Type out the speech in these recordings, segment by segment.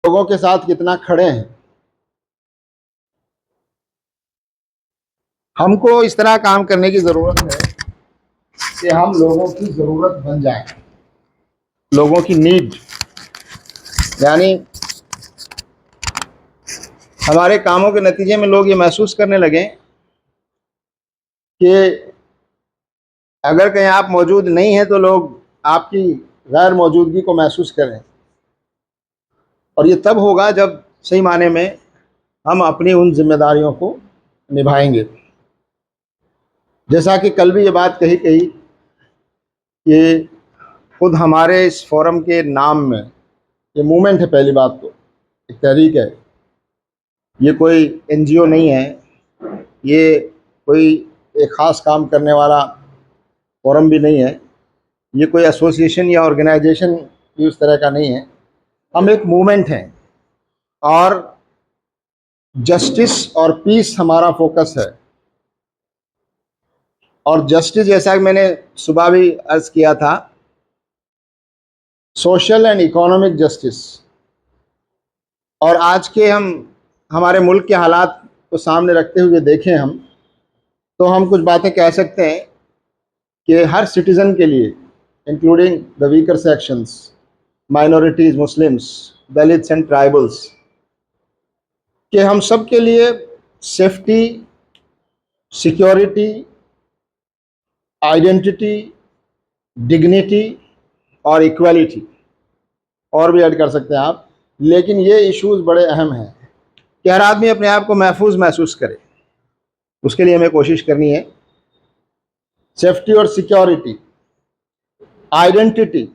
لوگوں کے ساتھ کتنا کھڑے ہیں. ہم کو اس طرح کام کرنے کی ضرورت ہے کہ ہم لوگوں کی ضرورت بن جائیں, لوگوں کی نیڈ, یعنی ہمارے کاموں کے نتیجے میں لوگ یہ محسوس کرنے لگیں کہ اگر کہیں آپ موجود نہیں ہیں تو لوگ آپ کی غیر موجودگی کو محسوس کریں. اور یہ تب ہوگا جب صحیح معنی میں ہم اپنی ان ذمہ داریوں کو نبھائیں گے. جیسا کہ کل بھی یہ بات کہی کہ خود ہمارے اس فورم کے نام میں یہ موومنٹ ہے. پہلی بات تو ایک تحریک ہے, یہ کوئی این جی او نہیں ہے, یہ کوئی ایک خاص کام کرنے والا فورم بھی نہیں ہے, یہ کوئی ایسوسیشن یا آرگنائزیشن بھی اس طرح کا نہیں ہے. ہم ایک موومنٹ ہیں اور جسٹس اور پیس ہمارا فوکس ہے. اور جسٹس, جیسا کہ میں نے صبح بھی عرض کیا تھا, سوشل اینڈ اکنامک جسٹس. اور آج کے ہمارے ملک کے حالات کو سامنے رکھتے ہوئے دیکھیں ہم, تو ہم کچھ باتیں کہہ سکتے ہیں کہ ہر سٹیزن کے لیے, including the weaker sections, minorities, Muslims, Dalits and tribals, کہ ہم سب کے لیے سیفٹی, سیکیورٹی, آئیڈینٹی, ڈگنیٹی اور ایکویلٹی, اور بھی ایڈ کر سکتے ہیں آپ, لیکن یہ ایشوز بڑے اہم ہیں کہ ہر آدمی اپنے آپ کو محفوظ محسوس کرے. اس کے لیے ہمیں کوشش کرنی ہے. سیفٹی اور سیکیورٹی, آئیڈینٹی.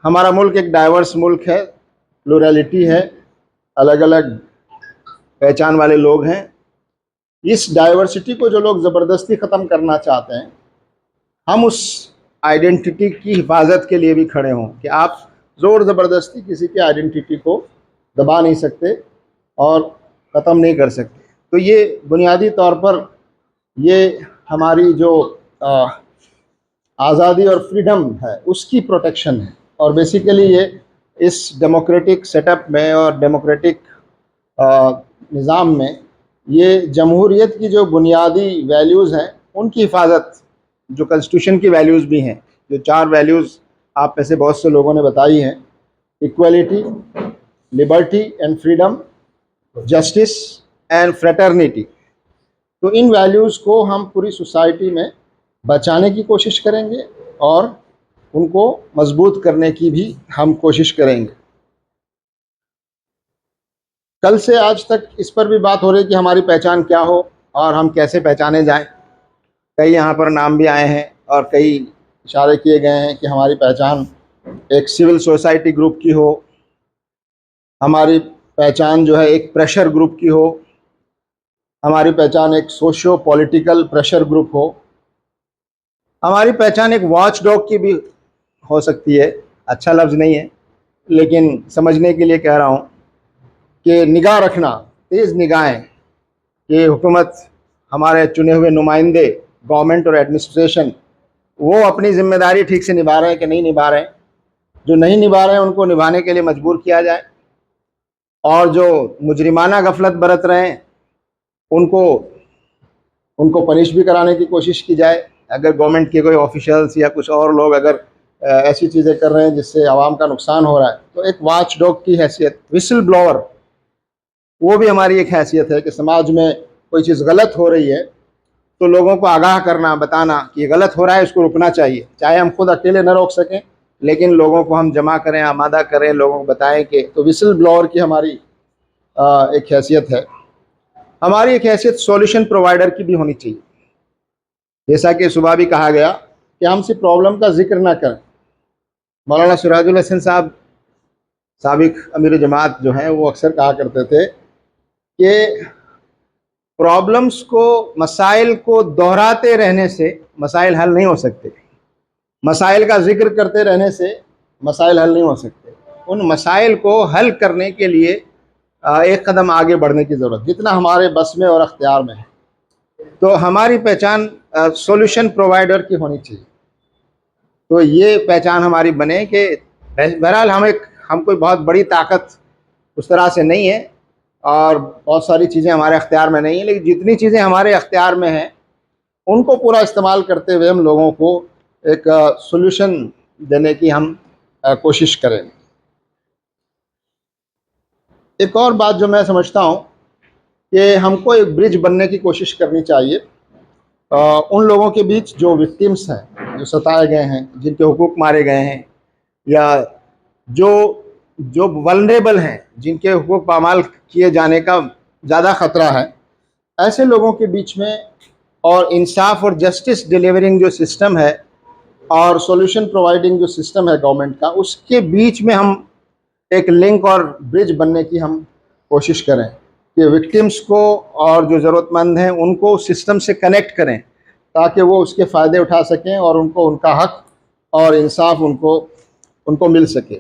ہمارا ملک ایک ڈائیورس ملک ہے, پلورلٹی ہے, الگ الگ پہچان والے لوگ ہیں. اس ڈائیورسٹی کو جو لوگ زبردستی ختم کرنا چاہتے ہیں, ہم اس آئیڈینٹی کی حفاظت کے لیے بھی کھڑے ہوں کہ آپ زور زبردستی کسی کی آئیڈینٹی کو دبا نہیں سکتے اور ختم نہیں کر سکتے. تو یہ بنیادی طور پر یہ ہماری جو آزادی اور فریڈم ہے اس کی پروٹیکشن ہے. اور بیسیکلی یہ اس ڈیموکریٹک سیٹ اپ میں اور ڈیموکریٹک نظام میں یہ جمہوریت کی جو بنیادی ویلیوز ہیں ان کی حفاظت, جو کنسٹیٹیوشن کی ویلیوز بھی ہیں, جو 4 ویلیوز آپ میں سے بہت سے لوگوں نے بتائی ہیں, equality, Liberty and freedom, justice and fraternity. تو ان ویلیوز کو ہم پوری سوسائٹی میں بچانے کی کوشش کریں گے اور ان کو مضبوط کرنے کی بھی ہم کوشش کریں گے. کل سے آج تک اس پر بھی بات ہو رہی ہے کہ ہماری پہچان کیا ہو اور ہم کیسے پہچانے جائیں. کئی یہاں پر نام بھی آئے ہیں اور کئی اشارے کیے گئے ہیں کہ ہماری پہچان ایک سول سوسائٹی گروپ کی ہو, ہماری پہچان جو ہے ایک پریشر گروپ کی ہو, ہماری پہچان ایک سوشو پولیٹیکل پریشر گروپ ہو, ہماری پہچان ایک واچ ڈاگ کی بھی ہو سکتی ہے. اچھا لفظ نہیں ہے لیکن سمجھنے کے لیے کہہ رہا ہوں کہ نگاہ رکھنا, تیز نگاہیں, کہ حکومت, ہمارے چنے ہوئے نمائندے, گورنمنٹ اور ایڈمنسٹریشن, وہ اپنی ذمہ داری ٹھیک سے نبھا رہے ہیں کہ نہیں نبھا رہے ہیں. جو نہیں نبھا رہے ہیں ان کو نبھانے کے لیے مجبور کیا جائے, اور جو مجرمانہ غفلت برت رہے ہیں ان کو پنش بھی کرانے کی کوشش کی جائے. اگر گورنمنٹ کے کوئی آفیشلس یا کچھ اور لوگ اگر ایسی چیزیں کر رہے ہیں جس سے عوام کا نقصان ہو رہا ہے, تو ایک واچ ڈاگ کی حیثیت, وسل بلوور, وہ بھی ہماری ایک حیثیت ہے کہ سماج میں کوئی چیز غلط ہو رہی ہے تو لوگوں کو آگاہ کرنا, بتانا کہ یہ غلط ہو رہا ہے, اس کو رکنا چاہیے. چاہے ہم خود اکیلے نہ روک سکیں لیکن لوگوں کو ہم جمع کریں, آمادہ کریں, لوگوں کو بتائیں کہ, تو وسل بلوور کی ہماری ایک حیثیت ہے. ہماری ایک حیثیت سولوشن پرووائڈر کی بھی ہونی چاہیے. جیسا کہ صبح بھی کہا گیا کہ ہم صرف پرابلم کا ذکر نہ کریں. مولانا سراج الحسن صاحب, سابق امیر جماعت جو ہیں, وہ اکثر کہا کرتے تھے کہ پرابلمس کو, مسائل کو دہراتے رہنے سے مسائل حل نہیں ہو سکتے, مسائل کا ذکر کرتے رہنے سے مسائل حل نہیں ہو سکتے. ان مسائل کو حل کرنے کے لیے ایک قدم آگے بڑھنے کی ضرورت, جتنا ہمارے بس میں اور اختیار میں ہے. تو ہماری پہچان سولوشن پرووائڈر کی ہونی چاہیے. تو یہ پہچان ہماری بنے کہ بہرحال ہم کوئی بہت بڑی طاقت اس طرح سے نہیں ہے، اور بہت ساری چیزیں ہمارے اختیار میں نہیں ہیں، لیکن جتنی چیزیں ہمارے اختیار میں ہیں ان کو پورا استعمال کرتے ہوئے ہم لوگوں کو ایک سولوشن دینے کی ہم کوشش کریں۔ ایک اور بات جو میں سمجھتا ہوں کہ ہم کو ایک برج بننے کی کوشش کرنی چاہیے ان لوگوں کے بیچ جو وکٹمس ہیں، جو ستائے گئے ہیں، جن کے حقوق مارے گئے ہیں، یا جو جو ولنریبل ہیں، جن کے حقوق پامال کیے جانے کا زیادہ خطرہ ہے، ایسے لوگوں کے بیچ میں، اور انصاف اور جسٹس ڈیلیورنگ جو سسٹم ہے اور سولوشن پرووائڈنگ جو سسٹم ہے گورنمنٹ کا، اس کے بیچ میں ہم ایک لنک اور برج بننے کی ہم کوشش کریں کہ وکٹمس کو اور جو ضرورت مند ہیں ان کو سسٹم سے کنیکٹ کریں تاکہ وہ اس کے فائدے اٹھا سکیں اور ان کو ان کا حق اور انصاف ان کو مل سکے۔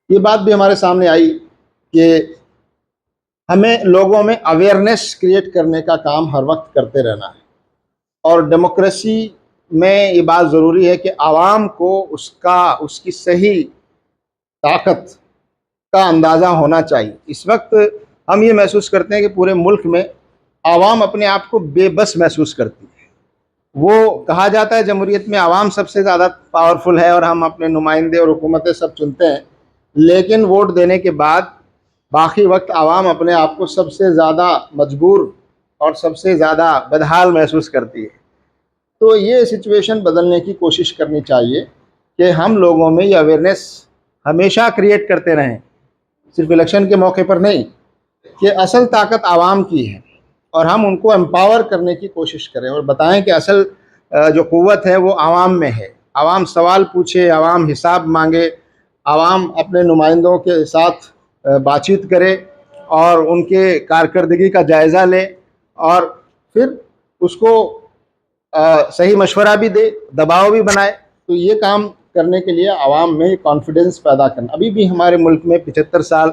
یہ بات بھی ہمارے سامنے آئی کہ ہمیں لوگوں میں اویئرنیس کریٹ کرنے کا کام ہر وقت کرتے رہنا ہے، اور ڈیموکریسی میں یہ بات ضروری ہے کہ عوام کو اس کی صحیح طاقت کا اندازہ ہونا چاہیے۔ اس وقت ہم یہ محسوس کرتے ہیں کہ پورے ملک میں عوام اپنے آپ کو بے بس محسوس کرتی ہے۔ وہ کہا جاتا ہے جمہوریت میں عوام سب سے زیادہ پاورفل ہے اور ہم اپنے نمائندے اور حکومتیں سب چنتے ہیں، لیکن ووٹ دینے کے بعد باقی وقت عوام اپنے آپ کو سب سے زیادہ مجبور اور سب سے زیادہ بدحال محسوس کرتی ہے۔ تو یہ سچویشن بدلنے کی کوشش کرنی چاہیے کہ ہم لوگوں میں یہ اویئرنیس ہمیشہ کریٹ کرتے رہیں، صرف الیکشن کے موقع پر نہیں، کہ اصل طاقت عوام کی ہے اور ہم ان کو امپاور کرنے کی کوشش کریں اور بتائیں کہ اصل جو قوت ہے وہ عوام میں ہے۔ عوام سوال پوچھے، عوام حساب مانگے، عوام اپنے نمائندوں کے ساتھ بات چیت کرے اور ان کے کارکردگی کا جائزہ لے، اور پھر اس کو صحیح مشورہ بھی دے، دباؤ بھی بنائے۔ تو یہ کام کرنے کے لیے عوام میں کانفیڈنس پیدا کرنا، ابھی بھی ہمارے ملک میں 75 سال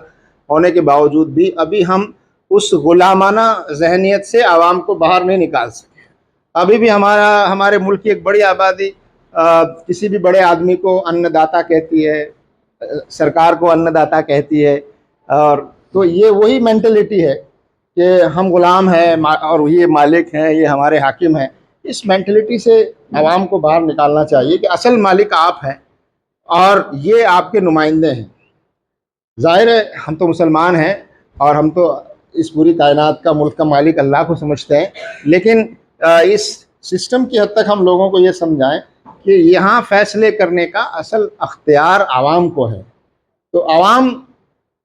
ہونے کے باوجود بھی ابھی ہم اس غلامانہ ذہنیت سے عوام کو باہر نہیں نکال سکے۔ ابھی بھی ہمارے ملک کی ایک بڑی آبادی کسی بھی بڑے آدمی کو ان داتا کہتی ہے، سرکار کو ان داتا کہتی ہے، اور تو یہ وہی مینٹلٹی ہے کہ ہم غلام ہیں اور یہ مالک ہیں، یہ ہمارے حاکم ہیں۔ اس مینٹلٹی سے عوام کو باہر نکالنا چاہیے کہ اصل مالک آپ ہیں اور یہ آپ کے نمائندے ہیں۔ ظاہر ہے ہم تو مسلمان ہیں اور ہم تو اس پوری کائنات کا ملک کا مالک اللہ کو سمجھتے ہیں، لیکن اس سسٹم کی حد تک ہم لوگوں کو یہ سمجھائیں کہ یہاں فیصلے کرنے کا اصل اختیار عوام کو ہے۔ تو عوام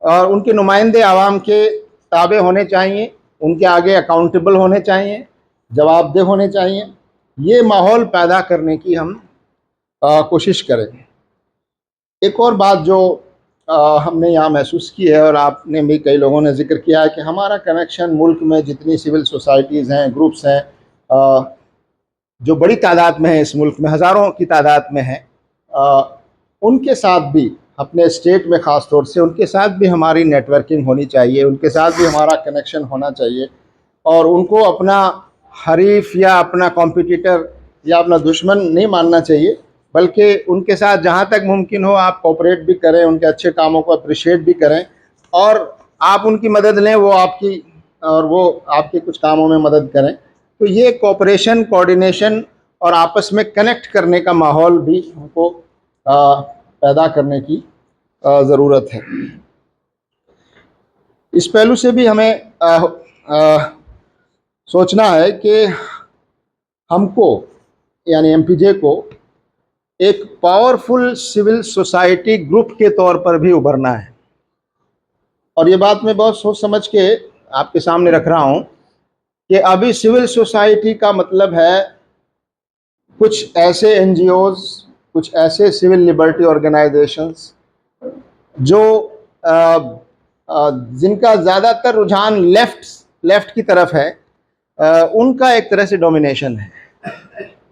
اور ان کے نمائندے عوام کے تابع ہونے چاہیے، ان کے آگے اکاؤنٹیبل ہونے چاہیے، جواب دہ ہونے چاہیے۔ یہ ماحول پیدا کرنے کی ہم کوشش کریں۔ ایک اور بات جو ہم نے یہاں محسوس کی ہے اور آپ نے بھی کئی لوگوں نے ذکر کیا ہے کہ ہمارا کنیکشن ملک میں جتنی سول سوسائٹیز ہیں، گروپس ہیں، جو بڑی تعداد میں ہیں، اس ملک میں ہزاروں کی تعداد میں ہیں، ان کے ساتھ بھی اپنے اسٹیٹ میں خاص طور سے ان کے ساتھ بھی ہماری نیٹ ورکنگ ہونی چاہیے، ان کے ساتھ بھی ہمارا کنیکشن ہونا چاہیے، اور ان کو اپنا حریف یا اپنا کمپٹیٹر یا اپنا دشمن نہیں ماننا چاہیے، بلکہ ان کے ساتھ جہاں تک ممکن ہو آپ کوآپریٹ بھی کریں، ان کے اچھے کاموں کو اپریشیٹ بھی کریں، اور آپ ان کی مدد لیں، وہ آپ کے کچھ کاموں میں مدد کریں۔ تو یہ کوآپریشن، کوآرڈینیشن اور آپس میں کنیکٹ کرنے کا ماحول بھی ہم کو پیدا کرنے کی ضرورت ہے۔ اس پہلو سے بھی ہمیں سوچنا ہے کہ ہم کو یعنی ایم پی جے کو ایک پاورفل سول سوسائٹی گروپ کے طور پر بھی ابھرنا ہے، اور یہ بات میں بہت سوچ سمجھ کے آپ کے سامنے رکھ رہا ہوں کہ ابھی سول سوسائٹی کا مطلب ہے کچھ ایسے این جی اوز، کچھ ایسے سول لبرٹی آرگنائزیشنز جو جن کا زیادہ تر رجحان لیفٹ کی طرف ہے، ان کا ایک طرح سے ڈومینیشن ہے۔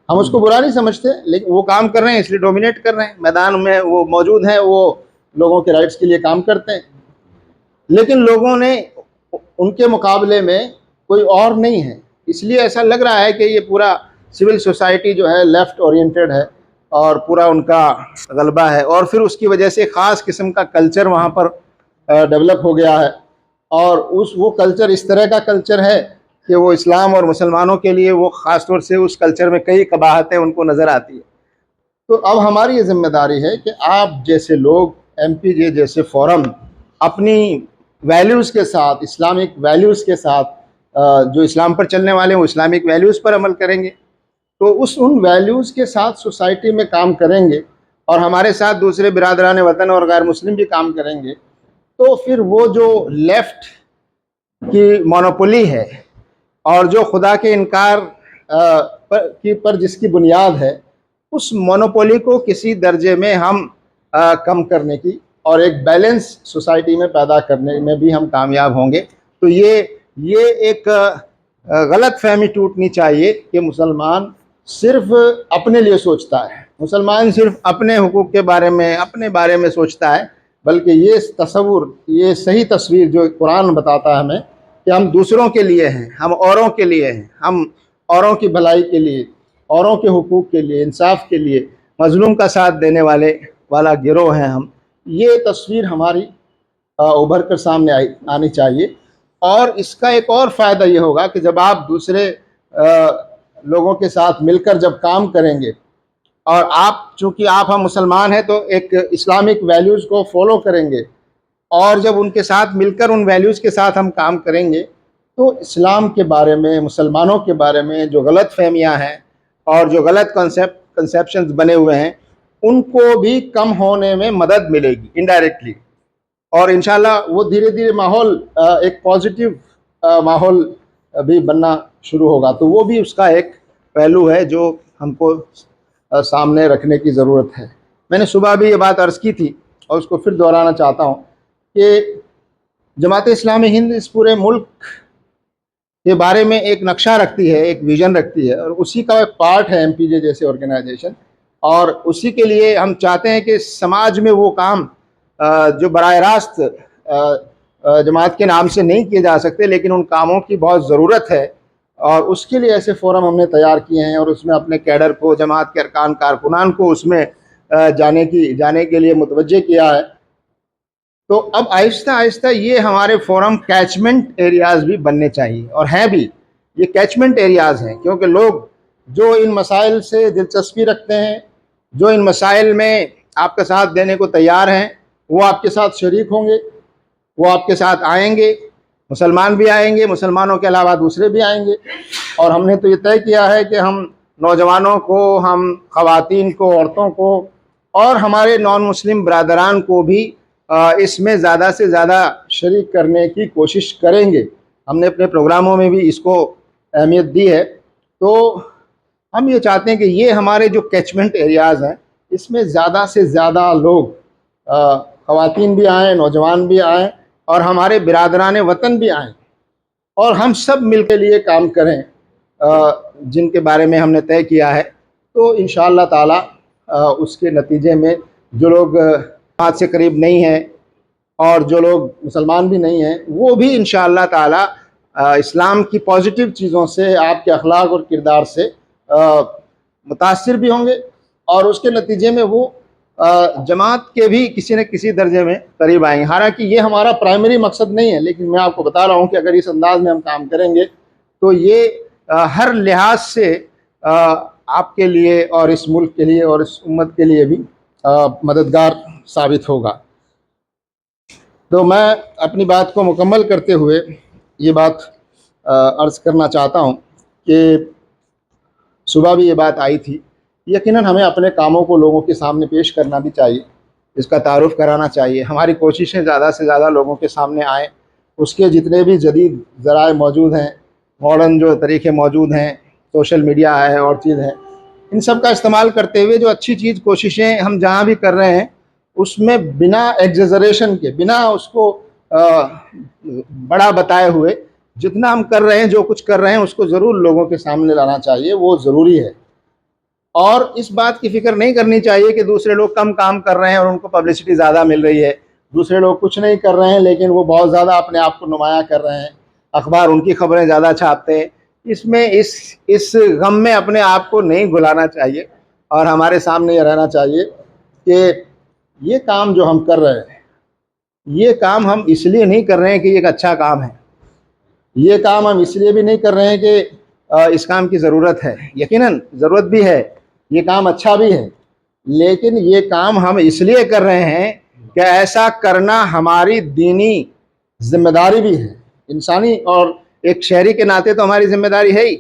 ہم اس کو برا نہیں سمجھتے، لیکن وہ کام کر رہے ہیں اس لیے ڈومینیٹ کر رہے ہیں، میدان میں وہ موجود ہیں، وہ لوگوں کے رائٹس کے لیے کام کرتے ہیں، لیکن لوگوں نے ان کے مقابلے میں کوئی اور نہیں ہے، اس لیے ایسا لگ رہا ہے کہ یہ پورا سول سوسائٹی جو ہے لیفٹ اورینٹڈ ہے اور پورا ان کا غلبہ ہے، اور پھر اس کی وجہ سے خاص قسم کا کلچر وہاں پر ڈیولپ ہو گیا ہے، اور وہ کلچر اس طرح کا کلچر ہے کہ وہ اسلام اور مسلمانوں کے لیے وہ خاص طور سے اس کلچر میں کئی قباحتیں ان کو نظر آتی ہیں۔ تو اب ہماری یہ ذمہ داری ہے کہ آپ جیسے لوگ، MPJ جیسے فورم، اپنی ویلیوز کے ساتھ، اسلامک ویلیوز کے ساتھ، جو اسلام پر چلنے والے ہیں وہ اسلامک ویلیوز پر عمل کریں گے، تو ان ویلیوز کے ساتھ سوسائٹی میں کام کریں گے، اور ہمارے ساتھ دوسرے برادران وطن اور غیر مسلم بھی کام کریں گے، تو پھر وہ جو لیفٹ کی مونوپولی ہے اور جو خدا کے انکار پر جس کی بنیاد ہے، اس مونوپولی کو کسی درجے میں ہم کم کرنے کی اور ایک بیلنس سوسائٹی میں پیدا کرنے میں بھی ہم کامیاب ہوں گے۔ تو یہ ایک غلط فہمی ٹوٹنی چاہیے کہ مسلمان صرف اپنے لیے سوچتا ہے، مسلمان صرف اپنے حقوق کے بارے میں، اپنے بارے میں سوچتا ہے، بلکہ یہ تصور، یہ صحیح تصویر جو قرآن بتاتا ہے ہمیں کہ ہم دوسروں کے لیے ہیں، ہم اوروں کے لیے ہیں، ہم اوروں کی بھلائی کے لیے، اوروں کے حقوق کے لیے، انصاف کے لیے، مظلوم کا ساتھ دینے والا گروہ ہیں ہم۔ یہ تصویر ہماری ابھر کر سامنے آنی چاہیے، اور اس کا ایک اور فائدہ یہ ہوگا کہ جب آپ دوسرے لوگوں کے ساتھ مل کر جب کام کریں گے، اور چونکہ ہم مسلمان ہیں تو ایک اسلامک ویلیوز کو فالو کریں گے، اور جب ان کے ساتھ مل کر ان ویلیوز کے ساتھ ہم کام کریں گے، تو اسلام کے بارے میں، مسلمانوں کے بارے میں جو غلط فہمیاں ہیں اور جو غلط کنسیپشنز بنے ہوئے ہیں، ان کو بھی کم ہونے میں مدد ملے گی انڈائریکٹلی، اور انشاءاللہ وہ دھیرے دھیرے ماحول ایک پازیٹیو ماحول بھی بننا شروع ہوگا۔ تو وہ بھی اس کا ایک پہلو ہے جو ہم کو سامنے رکھنے کی ضرورت ہے۔ میں نے صبح بھی یہ بات عرض کی تھی اور اس کو پھر دہرانا چاہتا ہوں کہ جماعت اسلامی ہند اس پورے ملک کے بارے میں ایک نقشہ رکھتی ہے، ایک ویژن رکھتی ہے، اور اسی کا ایک پارٹ ہے MPJ جیسے آرگنائزیشن، اور اسی کے لیے ہم چاہتے ہیں کہ سماج میں وہ کام جو براہ راست جماعت کے نام سے نہیں کیے جا سکتے، لیکن ان کاموں کی بہت ضرورت ہے، اور اس کے لیے ایسے فورم ہم نے تیار کیے ہیں، اور اس میں اپنے کیڈر کو، جماعت کے ارکان کارکنان کو اس میں جانے کے لیے متوجہ کیا ہے۔ تو اب آہستہ آہستہ یہ ہمارے فورم کیچمنٹ ایریاز بھی بننے چاہیے، اور ہیں بھی، یہ کیچمنٹ ایریاز ہیں، کیونکہ لوگ جو ان مسائل سے دلچسپی رکھتے ہیں، جو ان مسائل میں آپ کا ساتھ دینے کو تیار ہیں، وہ آپ کے ساتھ شریک ہوں گے، وہ آپ کے ساتھ آئیں گے، مسلمان بھی آئیں گے، مسلمانوں کے علاوہ دوسرے بھی آئیں گے، اور ہم نے تو یہ طے کیا ہے کہ ہم نوجوانوں کو، ہم خواتین کو، عورتوں کو، اور ہمارے نان مسلم برادران کو بھی اس میں زیادہ سے زیادہ شریک کرنے کی کوشش کریں گے۔ ہم نے اپنے پروگراموں میں بھی اس کو اہمیت دی ہے۔ تو ہم یہ چاہتے ہیں کہ یہ ہمارے جو کیچمنٹ ایریاز ہیں، اس میں زیادہ سے زیادہ لوگ، خواتین بھی آئیں، نوجوان بھی آئیں، اور ہمارے برادران وطن بھی آئیں، اور ہم سب مل کے لیے کام کریں جن کے بارے میں ہم نے طے کیا ہے۔ تو انشاءاللہ تعالی اس کے نتیجے میں جو لوگ جماعت سے قریب نہیں ہیں اور جو لوگ مسلمان بھی نہیں ہیں، وہ بھی انشاءاللہ تعالی اسلام کی پازیٹیو چیزوں سے، آپ کے اخلاق اور کردار سے متاثر بھی ہوں گے، اور اس کے نتیجے میں وہ جماعت کے بھی کسی نہ کسی درجے میں قریب آئیں گے۔ حالانکہ یہ ہمارا پرائمری مقصد نہیں ہے، لیکن میں آپ کو بتا رہا ہوں کہ اگر اس انداز میں ہم کام کریں گے تو یہ ہر لحاظ سے آپ کے لیے اور اس ملک کے لیے اور اس امت کے لیے بھی مددگار ثابت ہوگا۔ تو میں اپنی بات کو مکمل کرتے ہوئے یہ بات عرض کرنا چاہتا ہوں کہ صبح بھی یہ بات آئی تھی، یقیناً ہمیں اپنے کاموں کو لوگوں کے سامنے پیش کرنا بھی چاہیے، اس کا تعارف کرانا چاہیے، ہماری کوششیں زیادہ سے زیادہ لوگوں کے سامنے آئیں، اس کے جتنے بھی جدید ذرائع موجود ہیں، ماڈرن جو طریقے موجود ہیں، سوشل میڈیا ہے اور چیز ہے، ان سب کا استعمال کرتے ہوئے جو اچھی چیز، کوششیں ہم جہاں بھی کر رہے ہیں، اس میں بنا ایگزیجریشن کے، بنا اس کو بڑا بتائے ہوئے، جتنا ہم کر رہے ہیں، جو کچھ کر رہے ہیں، اس کو ضرور لوگوں کے سامنے لانا چاہیے، وہ ضروری ہے۔ اور اس بات کی فکر نہیں کرنی چاہیے کہ دوسرے لوگ کم کام کر رہے ہیں اور ان کو پبلسٹی زیادہ مل رہی ہے، دوسرے لوگ کچھ نہیں کر رہے ہیں لیکن وہ بہت زیادہ اپنے آپ کو نمایاں کر رہے ہیں، اخبار ان کی خبریں زیادہ چھاپتے ہیں۔ اس غم میں اپنے آپ کو نہیں گھلانا چاہیے، اور ہمارے سامنے یہ رہنا چاہیے کہ یہ کام جو ہم کر رہے ہیں، یہ کام ہم اس لیے نہیں کر رہے ہیں کہ یہ ایک اچھا کام ہے، یہ کام ہم اس لیے بھی نہیں کر رہے ہیں کہ اس کام کی ضرورت ہے، یقیناً ضرورت بھی ہے، یہ کام اچھا بھی ہے، لیکن یہ کام ہم اس لیے کر رہے ہیں کہ ایسا کرنا ہماری دینی ذمہ داری بھی ہے، انسانی اور ایک شہری کے ناطے تو ہماری ذمہ داری ہے ہی،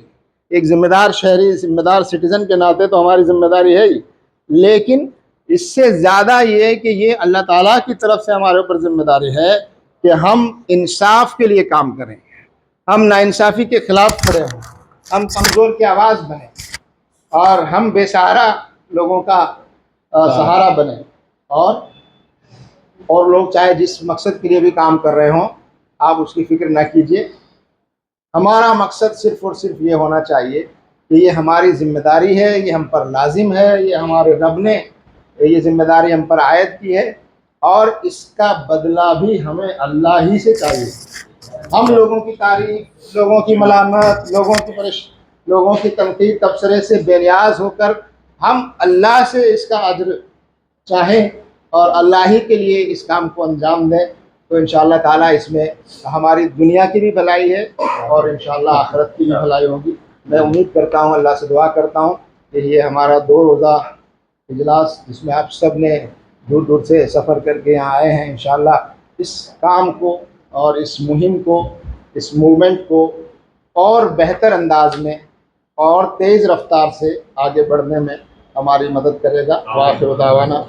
ایک ذمہ دار شہری، ذمہ دار سٹیزن کے ناطے تو ہماری ذمہ داری ہے ہی، لیکن اس سے زیادہ یہ کہ یہ اللہ تعالیٰ کی طرف سے ہمارے اوپر ذمہ داری ہے کہ ہم انصاف کے لیے کام کریں، ہم ناانصافی کے خلاف کھڑے ہوں، ہم کمزور کی آواز بنیں اور ہم بے سہارا لوگوں کا سہارا بنیں، اور لوگ چاہے جس مقصد کے لیے بھی کام کر رہے ہوں آپ اس کی فکر نہ کیجیے، ہمارا مقصد صرف اور صرف یہ ہونا چاہیے کہ یہ ہماری ذمہ داری ہے، یہ ہم پر لازم ہے، یہ ہمارے رب نے یہ ذمہ داری ہم پر عائد کی ہے، اور اس کا بدلہ بھی ہمیں اللہ ہی سے چاہیے۔ ہم لوگوں کی تعریف، لوگوں کی ملامت، لوگوں کی تنقید تبصرے سے بے نیاز ہو کر ہم اللہ سے اس کا اجر چاہیں اور اللہ ہی کے لیے اس کام کو انجام دیں، تو انشاءاللہ تعالیٰ اس میں ہماری دنیا کی بھی بھلائی ہے اور انشاءاللہ آخرت کی بھی بھلائی ہوگی۔ میں امید کرتا ہوں، اللہ سے دعا کرتا ہوں کہ یہ ہمارا 2 روزہ اجلاس جس میں آپ سب نے دور دور سے سفر کر کے یہاں آئے ہیں، انشاءاللہ اس کام کو اور اس مہم کو، اس موومنٹ کو اور بہتر انداز میں اور تیز رفتار سے آگے بڑھنے میں ہماری مدد کرے گا۔ وآخر دعوانا